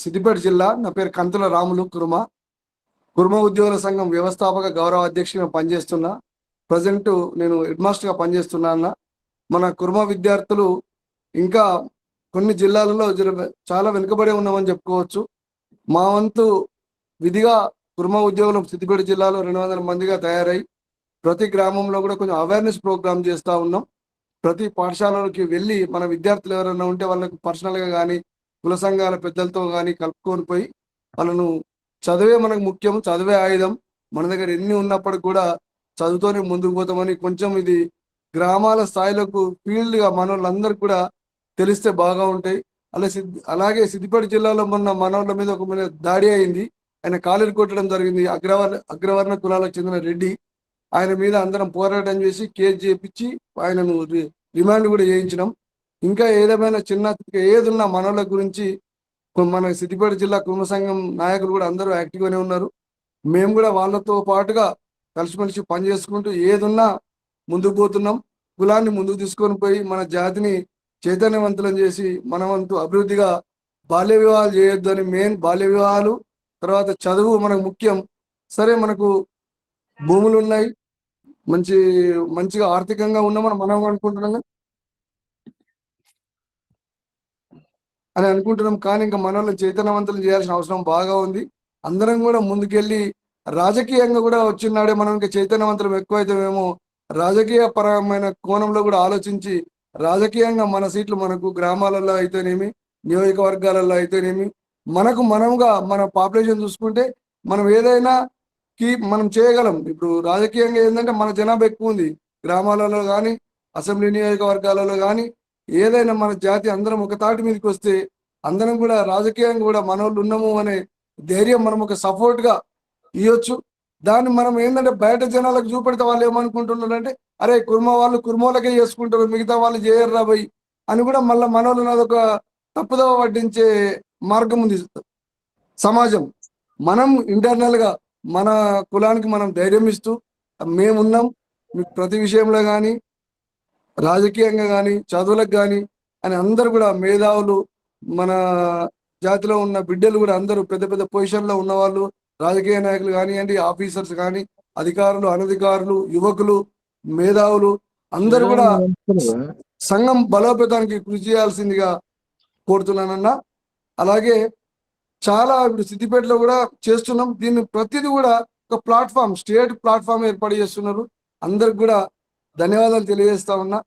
సిద్దిపేట జిల్లా. నా పేరు కంతుల రాములు కుర్మ. కుర్మ ఉద్యోగుల సంఘం వ్యవస్థాపక గౌరవ అధ్యక్షుడిగా పనిచేస్తున్నా. ప్రజెంట్ నేను హెడ్ మాస్టర్గా పనిచేస్తున్నా అన్న. మన కుర్మ విద్యార్థులు ఇంకా కొన్ని జిల్లాలలో చాలా వెనుకబడి ఉన్నామని చెప్పుకోవచ్చు. మా వంతు విధిగా కుర్మ ఉద్యోగులు సిద్దిపేట జిల్లాలో 200 మందిగా తయారై ప్రతి గ్రామంలో కూడా కొంచెం అవేర్నెస్ ప్రోగ్రామ్ చేస్తూ ఉన్నాం. ప్రతి పాఠశాలలోకి వెళ్ళి మన విద్యార్థులు ఎవరైనా ఉంటే వాళ్ళకు పర్సనల్గా కానీ కుల సంఘాల పెద్దలతో కానీ కలుపుకొని పోయి వాళ్ళను చదివే మనకు ముఖ్యం, చదివే ఆయుధం. మన దగ్గర ఎన్ని ఉన్నప్పటికి కూడా చదువుతోనే ముందుకు పోతామని కొంచెం ఇది గ్రామాల స్థాయిలకు ఫీల్డ్గా మన వాళ్ళందరికీ కూడా తెలిస్తే బాగా ఉంటాయి. అలాగే సిద్దిపేట జిల్లాలో మొన్న మనోళ్ళ మీద ఒక దాడి అయింది. ఆయన కాలుని కొట్టడం జరిగింది. అగ్రవర్ణ కులాలకు చెందిన రెడ్డి. ఆయన మీద అందరం పోరాటం చేసి కేసు చేపించి ఆయనను రిమాండ్ కూడా చేయించినాం. ఇంకా ఏదేమైనా ఏదున్నా మనోళ్ళ గురించి మన సిద్దిపేట జిల్లా కుటుంబ సంఘం నాయకులు కూడా అందరూ యాక్టివ్గానే ఉన్నారు. మేము కూడా వాళ్ళతో పాటుగా కలిసిమెలిసి పనిచేసుకుంటూ ఏదున్నా ముందుకు పోతున్నాం. కులాన్ని ముందుకు తీసుకొని పోయి మన జాతిని చైతన్యవంతులం చేసి మన వంతు అభివృద్ధిగా బాల్య వివాహాలు చేయొద్దు అని మెయిన్ బాల్య వివాహాలు, తర్వాత చదువు మనకు ముఖ్యం. సరే, మనకు భూములు ఉన్నాయి, మంచిగా ఆర్థికంగా ఉన్నామని మనం అనుకుంటున్నాం అని అనుకుంటున్నాం. కానీ ఇంకా మనల్ని చైతన్యవంతులు చేయాల్సిన అవసరం బాగా ఉంది. అందరం కూడా ముందుకెళ్ళి రాజకీయంగా కూడా వచ్చినాడే మనం ఇంకా చైతన్యవంతులం ఎక్కువైతేమేమో రాజకీయ పరమైన కోణంలో కూడా ఆలోచించి రాజకీయంగా మన సీట్లు మనకు గ్రామాలలో అయితేనేమి, నియోజకవర్గాలలో అయితేనేమి, మనముగా మన పాపులేషన్ చూసుకుంటే మనం ఏదైనా మనం చేయగలం. ఇప్పుడు రాజకీయంగా ఏంటంటే మన జనాభా ఎక్కువ ఉంది గ్రామాలలో కానీ అసెంబ్లీ నియోజకవర్గాలలో కానీ. ఏదైనా మన జాతి అందరం ఒక తాటి మీదకి వస్తే అందరం కూడా రాజకీయంగా కూడా మనోళ్ళు ఉన్నాము అనే ధైర్యం మనం ఒక సపోర్ట్ గా ఇవ్వచ్చు. దాన్ని మనం ఏంటంటే బయట జనాలకు చూపెడితే వాళ్ళు ఏమనుకుంటున్నారంటే, అరే కుర్మ వాళ్ళు కుర్మోలకే చేసుకుంటారు, మిగతా వాళ్ళు చేయరు రాబోయి అని కూడా మళ్ళీ మనోళ్ళు అదొక తప్పుదోవ పట్టించే మార్గం ఉంది సమాజం. మనం ఇంటర్నల్ గా మన కులానికి మనం ధైర్యం ఇస్తూ మేమున్నాం, మీకు ప్రతి విషయంలో కానీ రాజకీయంగా కానీ చదువులకు కానీ అని అందరు కూడా మేధావులు, మన జాతిలో ఉన్న బిడ్డలు కూడా అందరూ పెద్ద పెద్ద పొజిషన్లో ఉన్నవాళ్ళు, రాజకీయ నాయకులు కానివ్వండి, ఆఫీసర్స్ కానీ, అధికారులు, అనధికారులు, యువకులు, మేధావులు అందరూ కూడా సంఘం బలోపేతానికి కృషి చేయాల్సిందిగా కోరుతున్నానన్నా. అలాగే చాలా ఇప్పుడు సిద్దిపేటలో కూడా చేస్తున్నాం. దీన్ని ప్రతిదీ కూడా ఒక ప్లాట్ఫామ్, స్టేట్ ప్లాట్ఫామ్ ఏర్పాటు చేస్తున్నారు. అందరికి కూడా ధన్యవాదాలు తెలియజేస్తా ఉన్నా.